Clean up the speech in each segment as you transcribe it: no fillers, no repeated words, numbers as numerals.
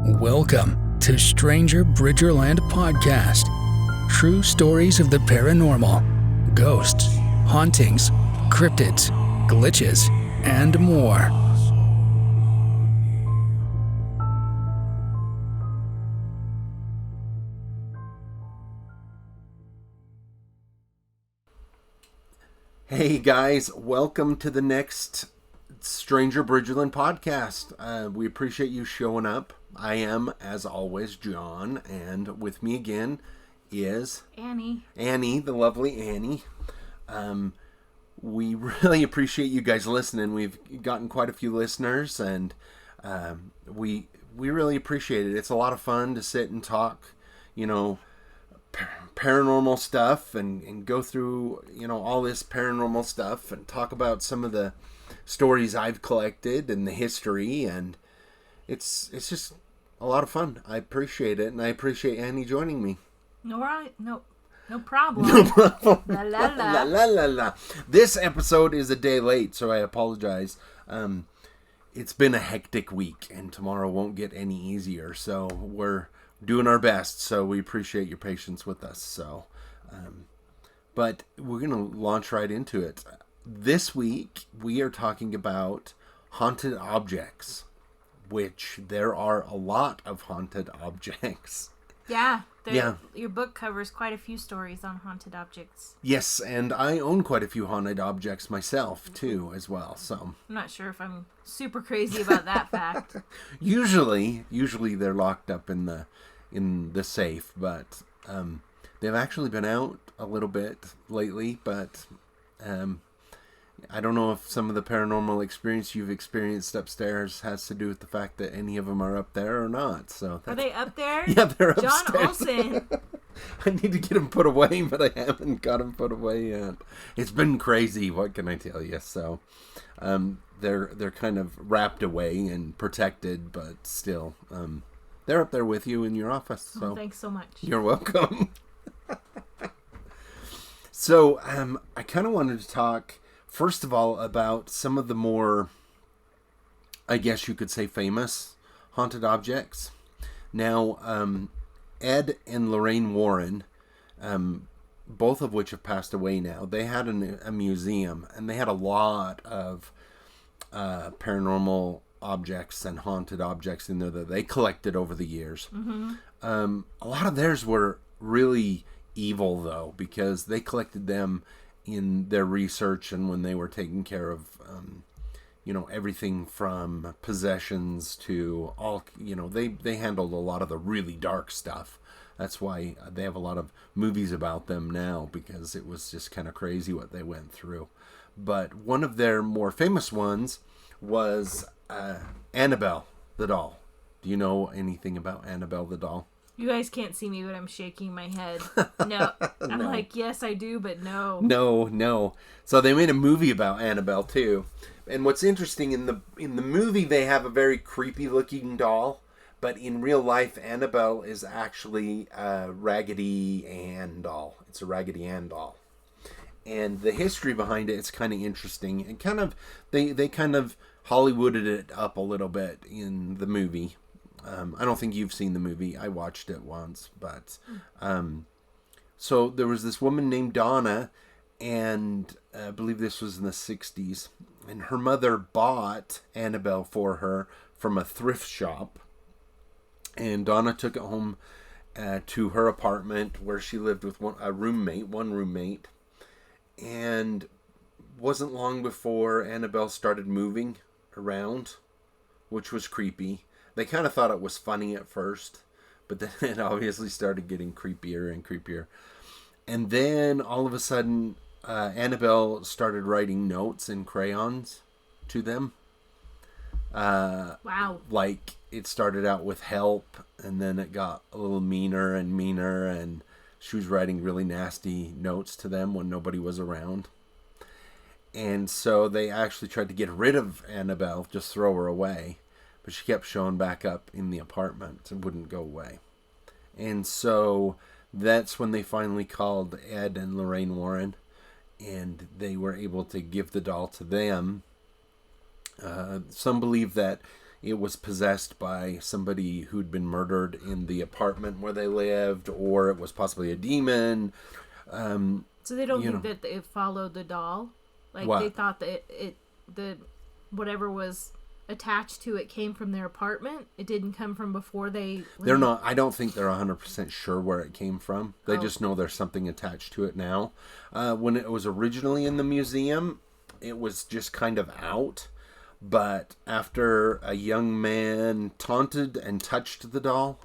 Welcome to Stranger Bridgerland Podcast. True stories of the paranormal, ghosts, hauntings, cryptids, glitches, and more. Hey guys, welcome to the next Stranger Bridgerland podcast. We appreciate you showing up. I am, as always, John, and with me again is Annie, the lovely Annie. We really appreciate you guys listening. We've gotten quite a few listeners, and we really appreciate it. It's a lot of fun to sit and talk, paranormal stuff and go through, all this paranormal stuff and talk about some of the stories I've collected and the history, and it's just a lot of fun. I appreciate it, and I appreciate Annie joining me. No problem. No problem. La la la. La la la la. This episode is a day late, so I apologize. It's been a hectic week, and tomorrow won't get any easier, so we're doing our best, so we appreciate your patience with us. So, but we're going to launch right into it. This week, we are talking about haunted objects, which there are a lot of haunted objects. Yeah. Your book covers quite a few stories on haunted objects. Yes, and I own quite a few haunted objects myself, too, as well. So I'm not sure if I'm super crazy about that fact. Usually they're locked up in the safe, but they've actually been out a little bit lately, but I don't know if some of the paranormal experience you've experienced upstairs has to do with the fact that any of them are up there or not. So are they up there? Yeah, they're John upstairs. Olsen. I need to get them put away, but I haven't got them put away yet. It's been crazy. What can I tell you? So they're kind of wrapped away and protected, but still they're up there with you in your office. So thanks so much. You're welcome. So I kind of wanted to talk, first of all, about some of the more, I guess you could say, famous haunted objects. Now, Ed and Lorraine Warren, both of which have passed away now, they had a museum, and they had a lot of paranormal objects and haunted objects in there that they collected over the years. Mm-hmm. A lot of theirs were really evil, though, because they collected them in their research and when they were taking care of everything from possessions to all, they handled a lot of the really dark stuff. That's why they have a lot of movies about them now, because it was just kind of crazy what they went through. But one of their more famous ones was Annabelle the doll. Do you know anything about Annabelle the doll? You guys can't see me, but I'm shaking my head. No. I'm like, yes, I do, but no. No. So they made a movie about Annabelle, too. And what's interesting, in the movie, they have a very creepy-looking doll. But in real life, Annabelle is actually a Raggedy Ann doll. It's a Raggedy Ann doll. And the history behind it's kind of interesting. And kind of, they kind of Hollywooded it up a little bit in the movie. I don't think you've seen the movie. I watched it once, but so there was this woman named Donna, and I believe this was in the 60s, and her mother bought Annabelle for her from a thrift shop, and Donna took it home to her apartment where she lived with one roommate, and wasn't long before Annabelle started moving around, which was creepy. They kind of thought it was funny at first, but then it obviously started getting creepier and creepier. And then all of a sudden, Annabelle started writing notes in crayons to them. Wow. Like, it started out with help, and then it got a little meaner, and she was writing really nasty notes to them when nobody was around. And so they actually tried to get rid of Annabelle, just throw her away. But she kept showing back up in the apartment and wouldn't go away. And so that's when they finally called Ed and Lorraine Warren, and they were able to give the doll to them. Some believe that it was possessed by somebody who'd been murdered in the apartment where they lived, or it was possibly a demon. So they don't think that it followed the doll? Like, what? They thought that the whatever was attached to it came from their apartment? It didn't come from before they... They're not... I don't think they're 100% sure where it came from. They just know there's something attached to it now. When it was originally in the museum, it was just kind of out. But after a young man taunted and touched the doll,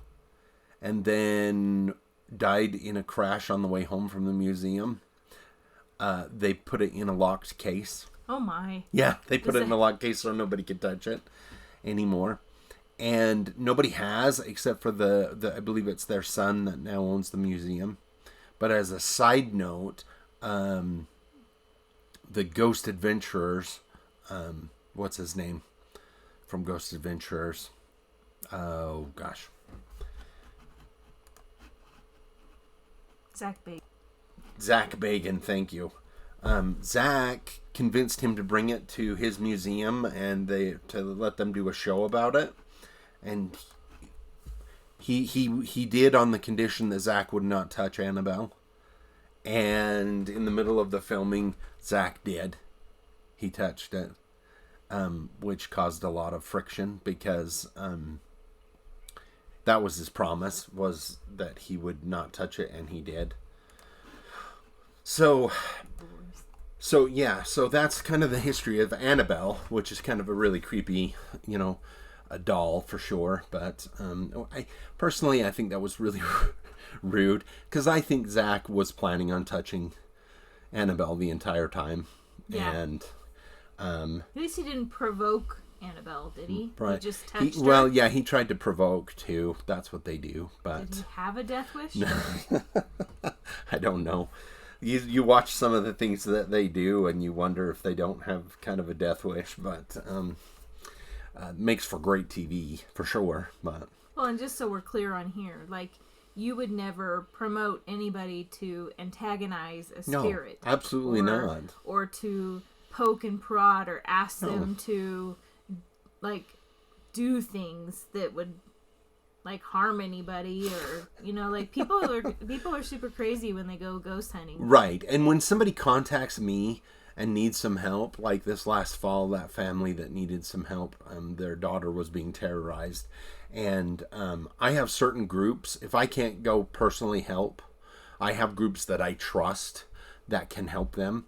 and then died in a crash on the way home from the museum, they put it in a locked case. Oh my. Yeah, they put it in a locked case so nobody could touch it anymore. And nobody has, except for the I believe it's their son that now owns the museum. But as a side note, the Ghost Adventurers, what's his name from Ghost Adventurers? Oh, gosh. Zach Bagan, thank you. Zach convinced him to bring it to his museum and to let them do a show about it. And he did, on the condition that Zach would not touch Annabelle. And in the middle of the filming, Zach did. He touched it, which caused a lot of friction because that was his promise, was that he would not touch it, and he did. So that's kind of the history of Annabelle, which is kind of a really creepy, a doll for sure. But I think that was really rude, because I think Zach was planning on touching Annabelle the entire time. Yeah. And at least he didn't provoke Annabelle, did he? Right. He just touched her? Well, yeah, he tried to provoke too. That's what they do. But did he have a death wish? I don't know. You watch some of the things that they do, and you wonder if they don't have kind of a death wish. But makes for great TV for sure. But well, and just so we're clear on here, like, you would never promote anybody to antagonize a spirit. No, absolutely not. Or to poke and prod or ask them to, like, do things that would, like, harm anybody, or, like, people are super crazy when they go ghost hunting. Right. And when somebody contacts me and needs some help, like this last fall, that family that needed some help, their daughter was being terrorized. And I have certain groups. If I can't go personally help, I have groups that I trust that can help them.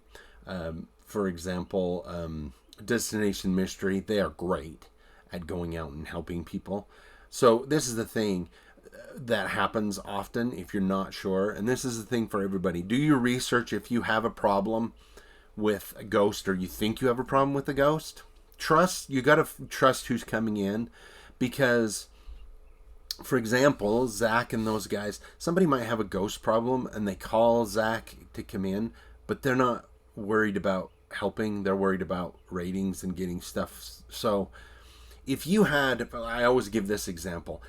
For example, Destination Mystery, they are great at going out and helping people. So this is the thing that happens often if you're not sure. And this is the thing for everybody. Do your research if you have a problem with a ghost, or you think you have a problem with a ghost. You got to trust who's coming in, because, for example, Zach and those guys, somebody might have a ghost problem and they call Zach to come in, but they're not worried about helping. They're worried about ratings and getting stuff. So if you had, I always give this example,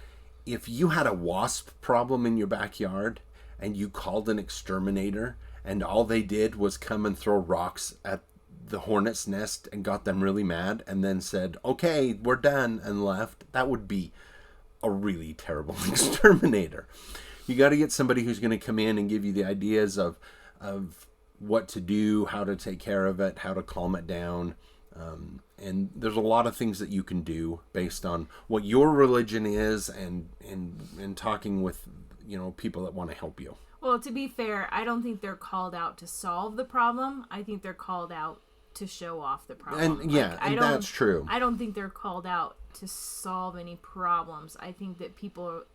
if you had a wasp problem in your backyard and you called an exterminator and all they did was come and throw rocks at the hornet's nest and got them really mad and then said, okay, we're done, and left, that would be a really terrible exterminator. You got to get somebody who's going to come in and give you the ideas of what to do, how to take care of it, how to calm it down. And there's a lot of things that you can do based on what your religion is, and talking with people that want to help you. Well, to be fair, I don't think they're called out to solve the problem. I think they're called out to show off the problem. And and that's true. I don't think they're called out to solve any problems. I think that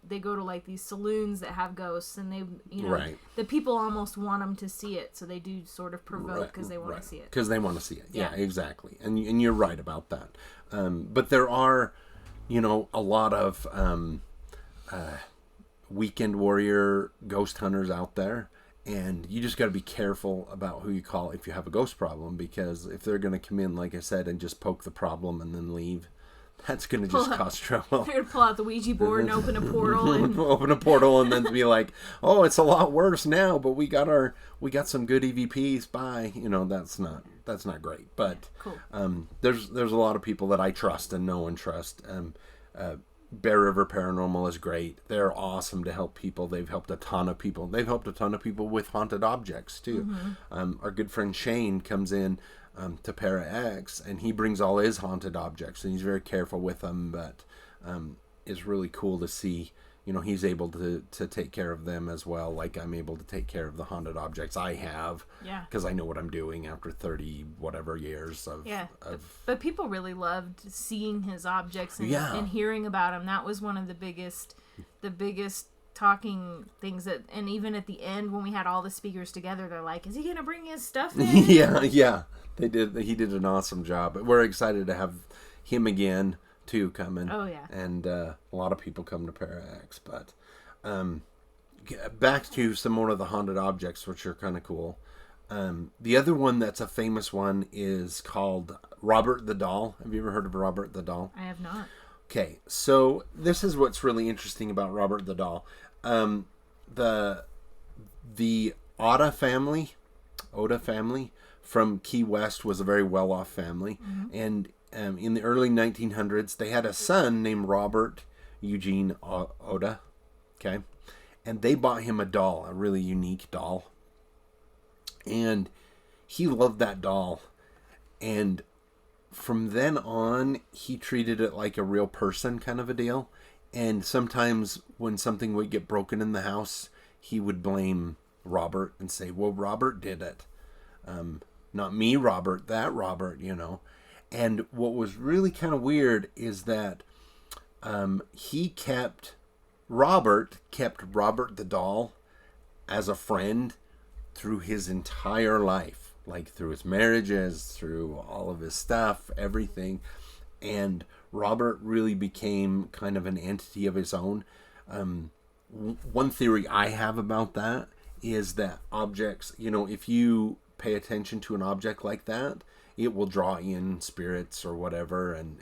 they go to, like, these saloons that have ghosts, and they, right. The people almost want them to see it, so they do sort of provoke because they want to see it. Because they want to see it. Yeah, exactly. And you're right about that. But there are, a lot of weekend warrior ghost hunters out there, and you just got to be careful about who you call if you have a ghost problem, because if they're going to come in, like I said, and just poke the problem and then leave, that's going to just cause trouble. They're going to pull out the Ouija board and open a portal and open a portal and then be like, oh, it's a lot worse now, but we got some good EVPs. Bye. That's not that's not great. But Cool. there's a lot of people that I trust and know and trust. Bear River Paranormal is great. They're awesome to help people. They've helped a ton of people. They've helped a ton of people with haunted objects too. Our good friend Shane comes in to Para X, and he brings all his haunted objects, and he's very careful with them. But it's really cool to see. He's able to take care of them as well, like I'm able to take care of the haunted objects I have. Yeah. Because I know what I'm doing after 30 whatever years of... Yeah. But people really loved seeing his objects and hearing about him. That was one of the biggest talking things and even at the end when we had all the speakers together, they're like, is he going to bring his stuff in? Yeah. They did. He did an awesome job. We're excited to have him again too coming. Oh yeah. And a lot of people come to Parax. But back to some more of the haunted objects, which are kind of cool. The other one that's a famous one is called Robert the Doll. Have you ever heard of Robert the Doll? I have not. Okay, so this is what's really interesting about Robert the Doll. The Oda family from Key West was a very well-off family. And in the early 1900s, they had a son named Robert Eugene Oda. Okay, and they bought him a doll, a really unique doll. And he loved that doll. And from then on, he treated it like a real person kind of a deal. And sometimes when something would get broken in the house, he would blame Robert and say, well, Robert did it. Not me, Robert, that Robert, And what was really kind of weird is that Robert kept Robert the Doll as a friend through his entire life, like through his marriages, through all of his stuff, everything. And Robert really became kind of an entity of his own. One theory I have about that is that objects, if you pay attention to an object like that, it will draw in spirits or whatever and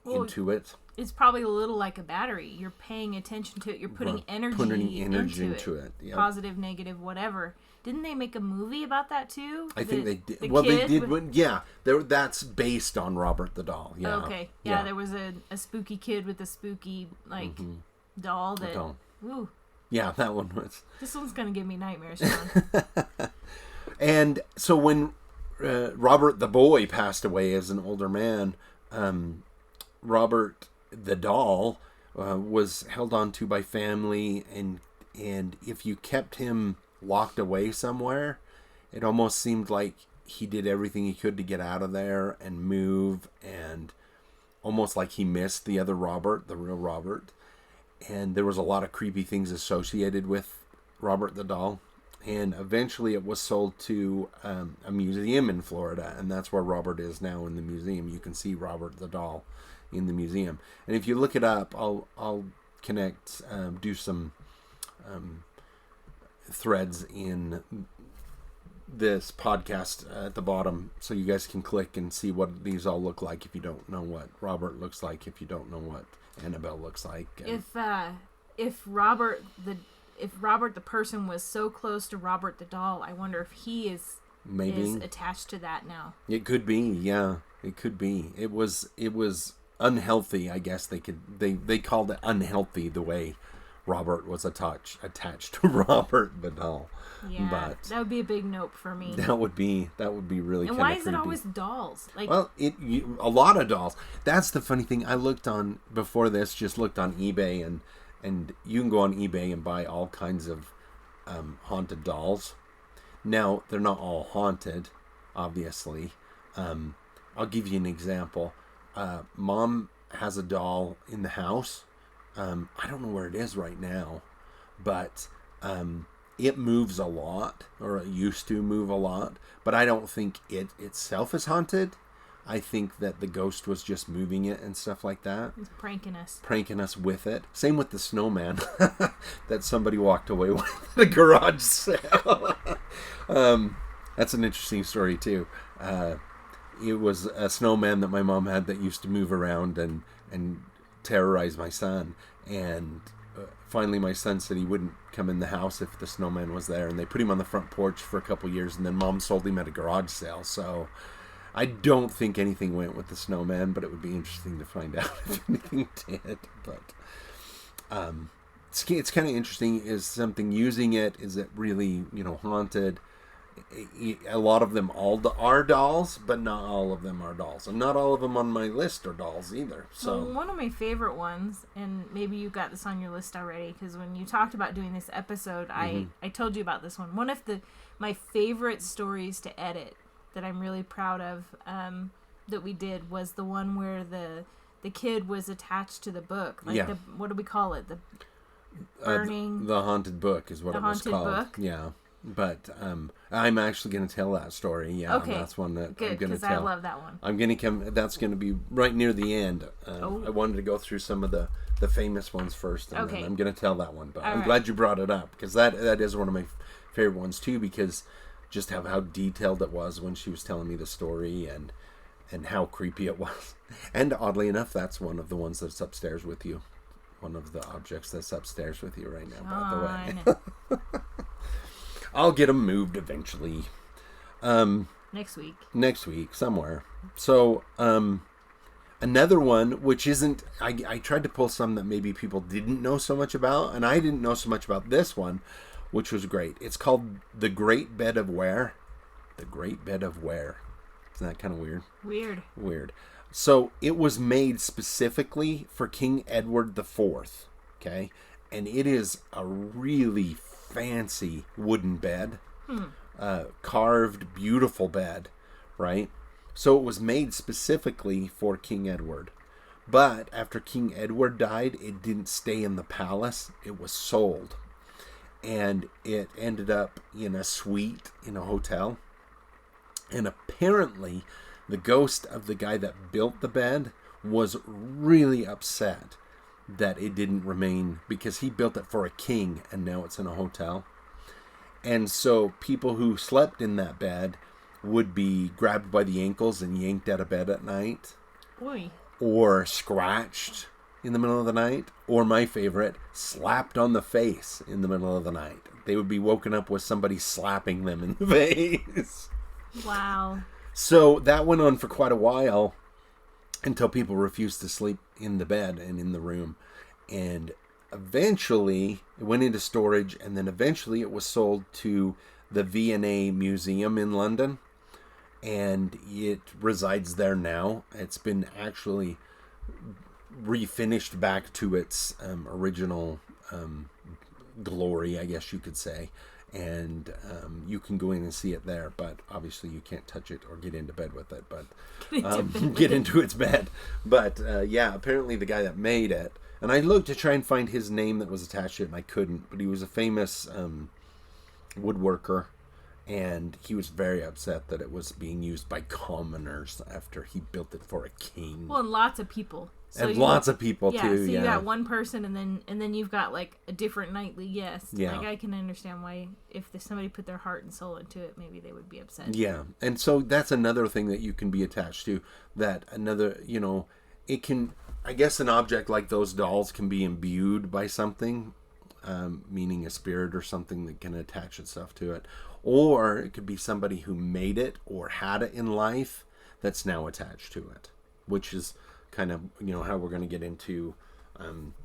into it. It's probably a little like a battery. You're paying attention to it. You're putting energy into it. Yep. Positive, negative, whatever. Didn't they make a movie about that too? I think they did. Well, they did. Yeah, that's based on Robert the Doll. Yeah. Okay. Yeah, there was a spooky kid with a spooky doll that. Ooh. Yeah, that one was. This one's gonna give me nightmares, John. And so when Robert the boy passed away as an older man, Robert the Doll was held on to by family, and if you kept him locked away somewhere, it almost seemed like he did everything he could to get out of there and move, and almost like he missed the other Robert, the real Robert. And there was a lot of creepy things associated with Robert the Doll. And eventually it was sold to a museum in Florida, and that's where Robert is now in the museum. You can see Robert the Doll in the museum. And if you look it up, I'll connect, do some threads in this podcast at the bottom, so you guys can click and see what these all look like if you don't know what Robert looks like, if you don't know what Annabelle looks like. And if Robert the person was so close to Robert the Doll, I wonder if he is attached to that now. It could be, yeah. It could be. It was unhealthy, I guess they called it unhealthy the way Robert was attached to Robert the Doll. Yeah, but that would be a big nope for me. That would be really kind of creepy. And why is it always dolls? Well, a lot of dolls. That's the funny thing. I looked on before this, just looked on eBay, and you can go on eBay and buy all kinds of haunted dolls. Now, they're not all haunted, obviously. I'll give you an example. Mom has a doll in the house. I don't know where it is right now, but it moves a lot, or it used to move a lot, but I don't think it itself is haunted. I think that the ghost was just moving it and stuff like that. He's pranking us. Pranking us with it. Same with the snowman that somebody walked away with at a garage sale. That's an interesting story too. It was a snowman that my mom had that used to move around and terrorize my son. And finally my son said he wouldn't come in the house if the snowman was there, and they put him on the front porch for a couple years, and then Mom sold him at a garage sale. So I don't think anything went with the snowman, but it would be interesting to find out if anything did. But it's kind of interesting. Is something using it? Is it really, haunted? A lot of them are dolls, but not all of them are dolls, and not all of them on my list are dolls either. So well, one of my favorite ones, and maybe you got this on your list already, because when you talked about doing this episode, I told you about this one. One of my favorite stories to edit that I'm really proud of that we did was the one where the kid was attached to the book. What do we call it? The burning. The haunted book is what it was called. Book? Yeah. But I'm actually going to tell that story. Yeah, okay. That's one that Good, I'm going to tell. because I love that one. I'm going to come. That's going to be right near the end. I wanted to go through some of the famous ones first, and then I'm going to tell that one. But I'm glad you brought it up, because that is one of my favorite ones too, because just how detailed it was when she was telling me the story, and how creepy it was. And oddly enough, that's one of the ones that's upstairs with you. One of the objects that's upstairs with you right now, by the way. I'll get them moved eventually. Next week, somewhere. So, another one, which isn't... I tried to pull some that maybe people didn't know so much about, and I didn't know so much about this one, which was great. It's called The Great Bed of Ware. The Great Bed of Ware. Isn't that kind of weird? Weird. So, it was made specifically for King Edward IV, okay? And it is a really fancy wooden bed, carved, beautiful bed, right? So it was made specifically for King Edward. But after King Edward died, it didn't stay in the palace. It was sold. And it ended up in a suite in a hotel. And apparently, the ghost of the guy that built the bed was really upset that it didn't remain, because he built it for a king and now it's in a hotel. And so people who slept in that bed would be grabbed by the ankles and yanked out of bed at night. Oy. Or scratched in the middle of the night, or my favorite, slapped on the face in the middle of the night. They would be woken up with somebody slapping them in the face. Wow. So that went on for quite a while, until people refused to sleep in the bed and in the room. And eventually it went into storage, and then eventually it was sold to the V&A Museum in London, and it resides there now. It's been actually refinished back to its original glory, I guess you could say. And you can go in and see it there, but obviously you can't touch it or get into bed with it, but get into its bed. But apparently the guy that made it, and I looked to try and find his name that was attached to it, and I couldn't, but he was a famous woodworker, and he was very upset that it was being used by commoners after he built it for a king. Well, and lots of people. So lots of people too. So you got one person, and then you've got like a different nightly guest. Yeah. Like, I can understand why, if somebody put their heart and soul into it, maybe they would be upset. Yeah, and so that's another thing that you can be attached to. That another, it can. I guess an object like those dolls can be imbued by something, meaning a spirit or something that can attach itself to it, or it could be somebody who made it or had it in life that's now attached to it, which is kind of how we're going to get into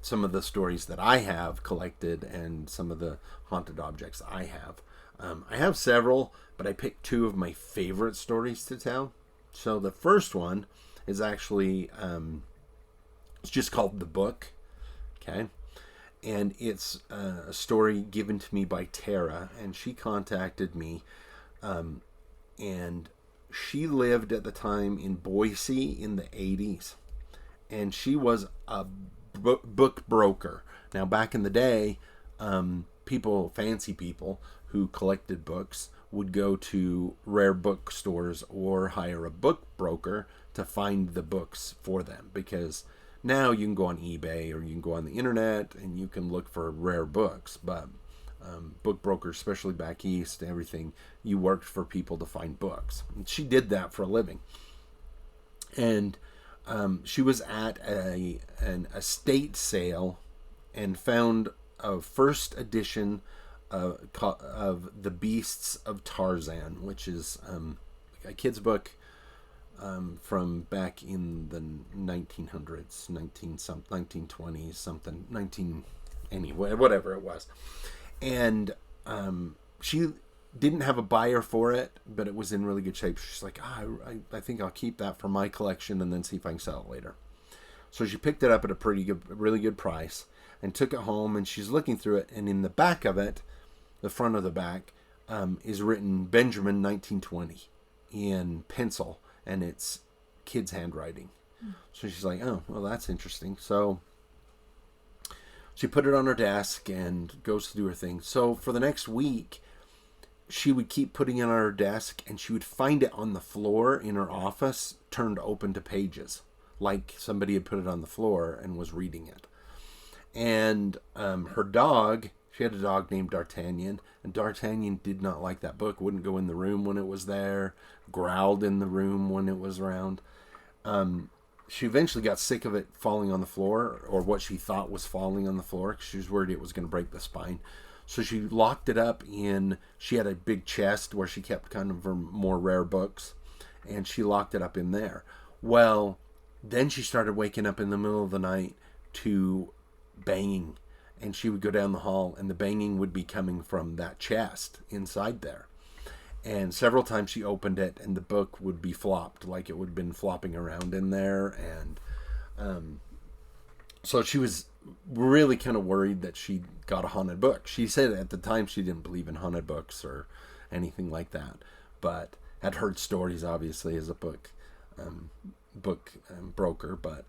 some of the stories that I have collected and some of the haunted objects I have. I have several, but I picked two of my favorite stories to tell. So the first one is actually it's just called The Book, okay, and it's a story given to me by Tara, and she contacted me, and she lived at the time in Boise in the 80s. And she was a book broker. Now, back in the day, fancy people who collected books would go to rare bookstores or hire a book broker to find the books for them. Because now you can go on eBay or you can go on the internet and you can look for rare books. But book brokers, especially back east, everything, you worked for people to find books. And she did that for a living. And she was at an estate sale and found a first edition of The Beasts of Tarzan, which is a kid's book from back in the 1900s, 1920s, something, whatever it was. And she didn't have a buyer for it, but it was in really good shape. She's like, I think I'll keep that for my collection and then see if I can sell it later. So she picked it up at a really good price and took it home, and she's looking through it, and in the back of it, the front of the back, is written Benjamin 1920 in pencil, and it's kids' handwriting. So she's like, oh, well, that's interesting. So she put it on her desk and goes to do her thing. So for the next week, she would keep putting it on her desk, and she would find it on the floor in her office, turned open to pages, like somebody had put it on the floor and was reading it. And her dog, she had a dog named D'Artagnan, and D'Artagnan did not like that book, wouldn't go in the room when it was there, growled in the room when it was around. She eventually got sick of it falling on the floor, or what she thought was falling on the floor, because she was worried it was going to break the spine. So she locked it up she had a big chest where she kept kind of her more rare books, and she locked it up in there. Well, then she started waking up in the middle of the night to banging, and she would go down the hall, and the banging would be coming from that chest inside there. And several times she opened it, and the book would be flopped, like it would have been flopping around in there. And so she was really kind of worried that she got a haunted book. She said at the time she didn't believe in haunted books or anything like that, but had heard stories, obviously, as a book broker. But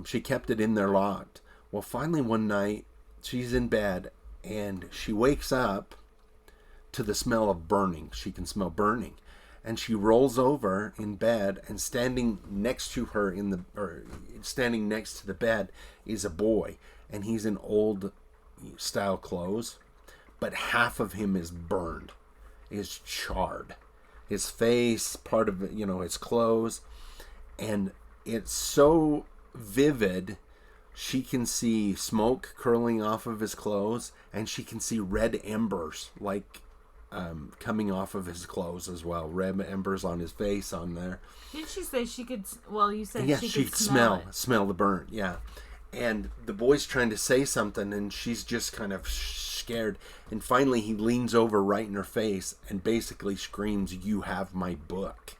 she kept it in there locked. Well, finally one night she's in bed, and she wakes up to the smell of burning. She can smell burning, and she rolls over in bed, and standing next to the bed is a boy, and he's in old style clothes, but half of him is burned, is charred, his face, part of it, his clothes, and it's so vivid. She can see smoke curling off of his clothes, and she can see red embers, like coming off of his clothes as well. Red embers on his face, on there. Didn't she say she could? Well, you said yes, she could smell the burnt. Yeah, and the boy's trying to say something, and she's just kind of scared. And finally, he leans over right in her face and basically screams, "You have my book!"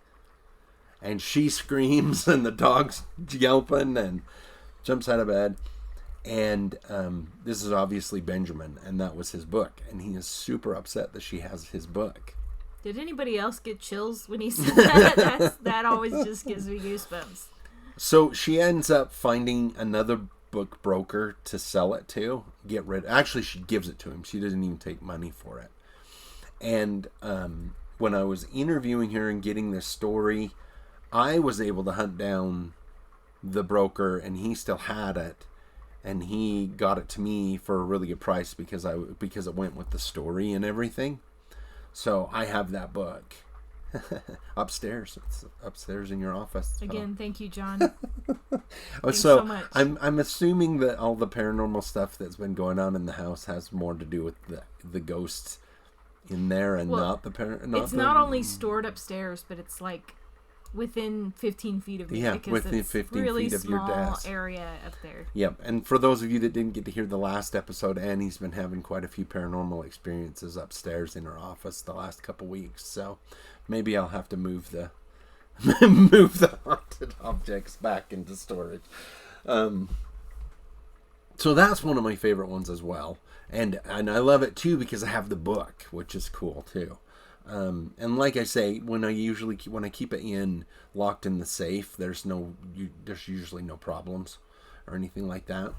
And she screams, and the dog's yelping and jumps out of bed. And this is obviously Benjamin, and that was his book. And he is super upset that she has his book. Did anybody else get chills when he said that? That always just gives me goosebumps. So she ends up finding another book broker to sell it to. Actually, she gives it to him. She doesn't even take money for it. And when I was interviewing her and getting this story, I was able to hunt down the broker, and he still had it. And he got it to me for a really good price because it went with the story and everything. So I have that book upstairs. It's upstairs in your office. Again, thank you, John. Thanks so much. I'm assuming that all the paranormal stuff that's been going on in the house has more to do with the ghosts in there, and not the paranormal. It's not only stored upstairs, but it's like within 15 feet of you. Yeah, because within it's 15 really feet of your desk. Small area up there. Yep, and for those of you that didn't get to hear the last episode, Annie's been having quite a few paranormal experiences upstairs in her office the last couple weeks, so maybe I'll have to move the haunted objects back into storage. So that's one of my favorite ones as well, and I love it too because I have the book, which is cool too. And like I say, when I keep it locked in the safe, there's usually no problems or anything like that.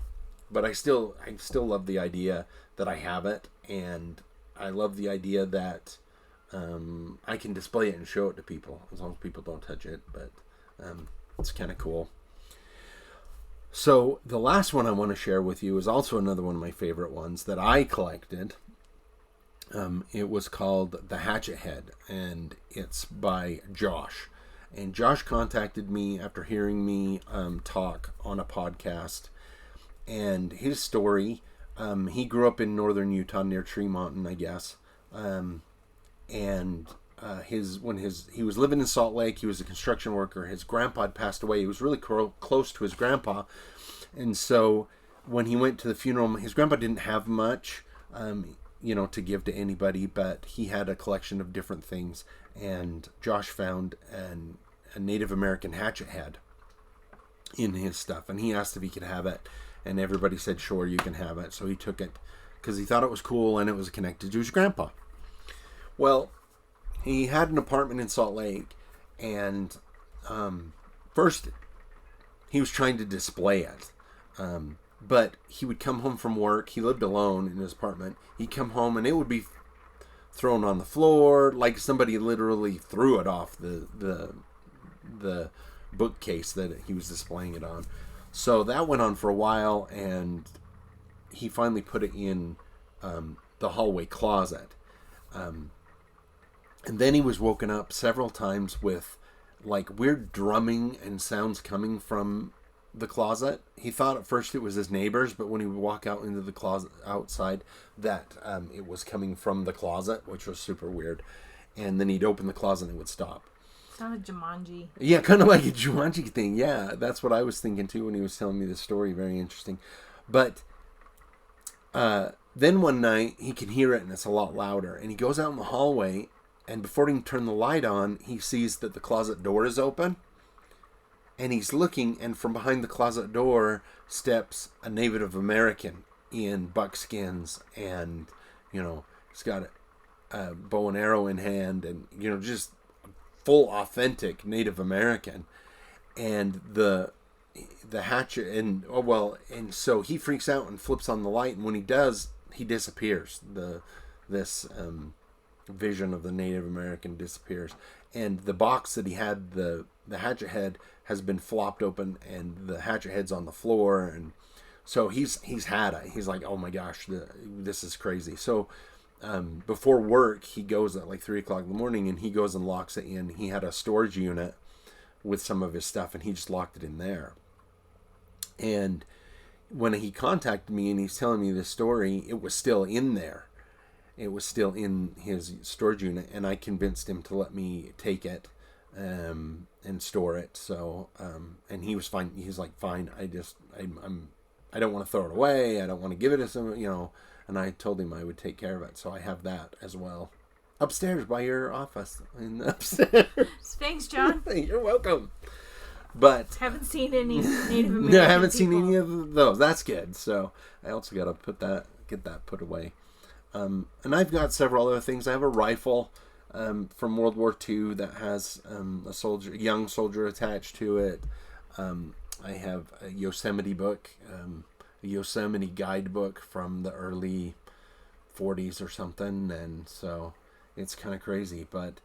But I still love the idea that I have it, and I love the idea that I can display it and show it to people as long as people don't touch it. But it's kind of cool. So the last one I want to share with you is also another one of my favorite ones that I collected. It was called The Hatchet Head, and it's by Josh. And Josh contacted me after hearing me talk on a podcast, And his story, he grew up in northern Utah near Tremonton, I guess. And he was living in Salt Lake. He was a construction worker. His grandpa had passed away. He was really close to his grandpa. And so when he went to the funeral, his grandpa didn't have much, to give to anybody, but he had a collection of different things. And Josh found a Native American hatchet head in his stuff, and he asked if he could have it, and everybody said, sure, you can have it. So he took it because he thought it was cool and it was connected to his grandpa. Well, he had an apartment in Salt Lake, and first he was trying to display it, but he would come home from work. He lived alone in his apartment. He'd come home and it would be thrown on the floor, like somebody literally threw it off the bookcase that he was displaying it on. So that went on for a while, and he finally put it in the hallway closet. And then he was woken up several times with like weird drumming and sounds coming from the closet. He thought at first it was his neighbors, but when he would walk out into the closet outside, that it was coming from the closet, which was super weird. And then he'd open the closet and it would stop. Sounded Jumanji. Yeah, kind of like a Jumanji thing. Yeah, that's what I was thinking too when he was telling me this story. Very interesting. But then one night he can hear it and it's a lot louder. And he goes out in the hallway, and before he can turn the light on, he sees that the closet door is open. And he's looking, and from behind the closet door steps a Native American in buckskins, and he's got a bow and arrow in hand, and just full authentic Native American. And the hatchet, and so he freaks out and flips on the light, and when he does, he disappears. This vision of the Native American disappears, and the box that he had, the hatchet head, has been flopped open, and the hatchet head's on the floor. And so he's had it. He's like, oh my gosh, this is crazy. So before work, he goes at like 3 o'clock in the morning, and he goes and locks it in. He had a storage unit with some of his stuff, and he just locked it in there. And when he contacted me and he's telling me this story, it was still in there. It was still in his storage unit, and I convinced him to let me take it and store it. So and he was fine. He's like, fine. I don't want to throw it away. I don't want to give it to someone, And I told him I would take care of it. So I have that as well, upstairs by your office. Upstairs. Thanks, John. You're welcome. But haven't seen any Native American. No, I haven't seen any of those. That's good. So I also got to get that put away. And I've got several other things. I have a rifle from World War II that has a young soldier attached to it. I have a Yosemite book, a Yosemite guidebook from the early 40s or something, and so it's kind of crazy. But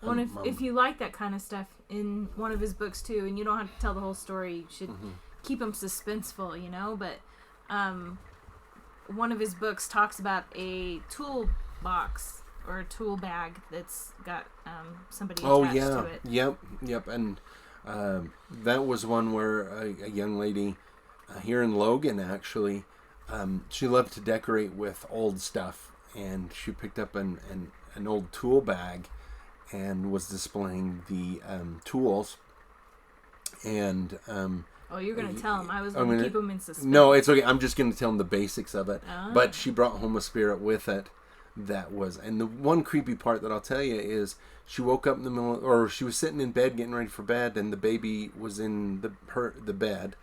if you like that kind of stuff in one of his books too, and you don't have to tell the whole story, you should keep them suspenseful, But one of his books talks about a toolbox or a tool bag that's got somebody attached to it. Yep. And that was one where a young lady here in Logan, actually, she loved to decorate with old stuff, and she picked up an old tool bag and was displaying the tools. And you're going to tell him. I was going to keep him in suspense. No, it's okay. I'm just going to tell him the basics of it. Oh. But she brought home a spirit with it. And the one creepy part that I'll tell you is she woke up in the middle, or she was sitting in bed getting ready for bed, and the baby was in the bed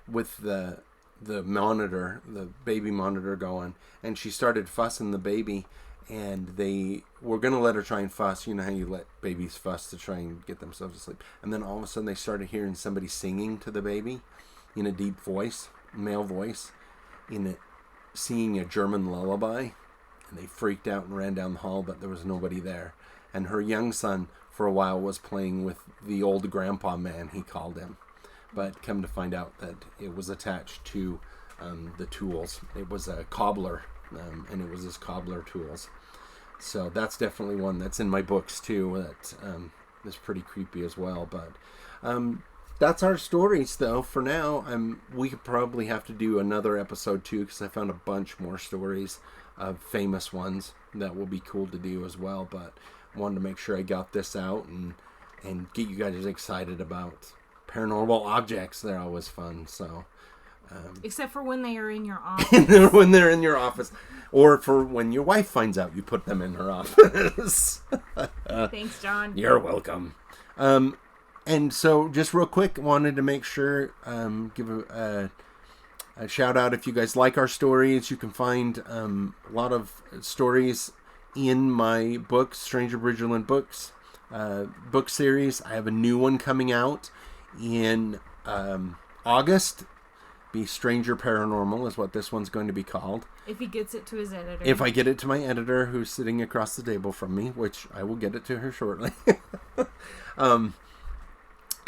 with the monitor, the baby monitor going, and she started fussing the baby, and they were going to let her try and fuss. You know how you let babies fuss to try and get themselves to sleep. And then all of a sudden they started hearing somebody singing to the baby in a deep voice, male voice, singing a German lullaby. And they freaked out and ran down the hall, but there was nobody there. And her young son, for a while, was playing with the old grandpa man, he called him. But come to find out that it was attached to the tools. It was a cobbler, and it was his cobbler tools. So that's definitely one that's in my books, too, that is pretty creepy as well. But that's our stories, though. For now, we could probably have to do another episode, too, because I found a bunch more stories of famous ones that will be cool to do as well. But I wanted to make sure I got this out and get you guys excited about paranormal objects. They're always fun, so... except for when they are in your office. When they're in your office. Or for when your wife finds out you put them in her office. Thanks, John. You're welcome. And so, just real quick, wanted to make sure, give a shout out if you guys like our stories. You can find a lot of stories in my book, Stranger Bridgerland Books book series. I have a new one coming out in August. Be Stranger Paranormal is what this one's going to be called. If he gets it to his editor. If I get it to my editor, who's sitting across the table from me, which I will get it to her shortly.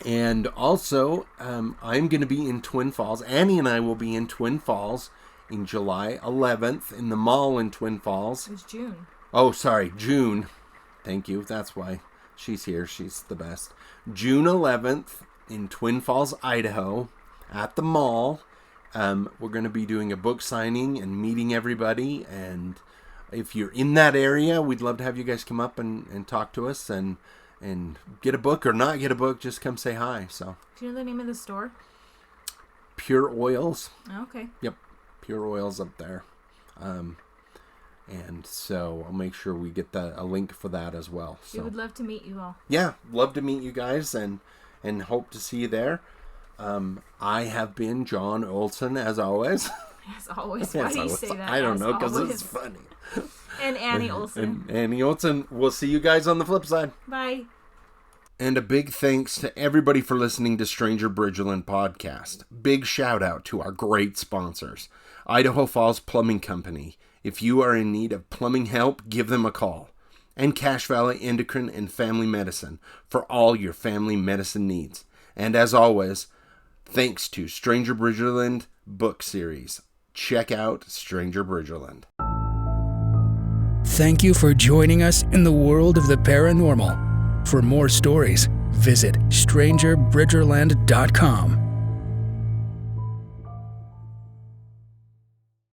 And also, I'm going to be in Twin Falls. Annie and I will be in Twin Falls in July 11th in the mall in Twin Falls. It was June. Oh, sorry, June. Thank you. That's why she's here. She's the best. June 11th in Twin Falls, Idaho, at the mall. We're going to be doing a book signing and meeting everybody. And if you're in that area, we'd love to have you guys come up and talk to us and get a book or not get a book. Just come say hi. So. Do you know the name of the store? Pure Oils. Oh, okay. Yep. Pure Oils up there. And so I'll make sure we get a link for that as well. So. We would love to meet you all. Yeah. Love to meet you guys and hope to see you there. I have been John Olson, as always. As always. Why do you say that? I don't know, because it's funny. And Annie Olson. And Annie Olson. We'll see you guys on the flip side. Bye. And a big thanks to everybody for listening to Stranger Bridgerland Podcast. Big shout out to our great sponsors. Idaho Falls Plumbing Company. If you are in need of plumbing help, give them a call. And Cache Valley Endocrine and Family Medicine for all your family medicine needs. And as always, thanks to Stranger Bridgerland book series. Check out Stranger Bridgerland. Thank you for joining us in the world of the paranormal. For more stories, visit strangerbridgerland.com.